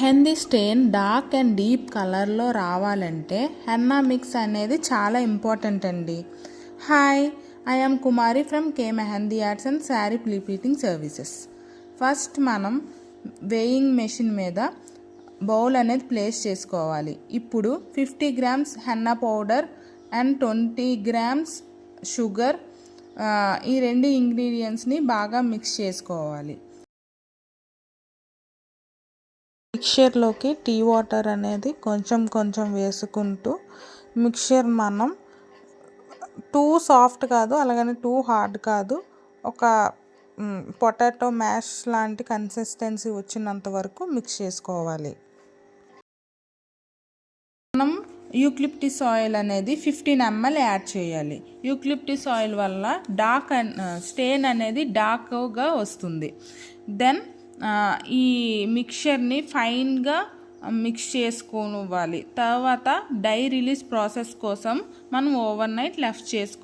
Mehndi stain dark and deep కలర్లో రావాలంటే henna mix అనేది చాలా ఇంపార్టెంట్ అండి. Hi, I am Kumari from K mehndi arts and sari prepleating services. First మనం వేయింగ్ మెషిన్ మీద బౌల్ అనేది ప్లేస్ చేసుకోవాలి. ఇప్పుడు 50 grams henna powder and 20 grams sugar, ఈ రెండు ఇంగ్రీడియంట్స్ని బాగా మిక్స్ చేసుకోవాలి. మిక్చర్లోకి టీ వాటర్ అనేది కొంచెం కొంచెం వేసుకుంటూ మిక్చర్ మనం టూ సాఫ్ట్ కాదు, అలాగని టూ హార్డ్ కాదు, ఒక పొటాటో మ్యాష్ లాంటి కన్సిస్టెన్సీ వచ్చినంత వరకు మిక్స్ చేసుకోవాలి. మనం యూక్లిప్టస్ ఆయిల్ అనేది 15 ml యాడ్ చేయాలి. యూక్లిప్టస్ ఆయిల్ వల్ల డార్క్ స్టెయిన్ అనేది డార్క్గా వస్తుంది. దెన్ ఈ మిక్చర్ని ఫైన్గా మిక్స్ చేసుకోవాలి. తర్వాత డై రిలీజ్ ప్రాసెస్ కోసం మనం ఓవర్ నైట్ లెఫ్ట్ చేసుకోవాలి.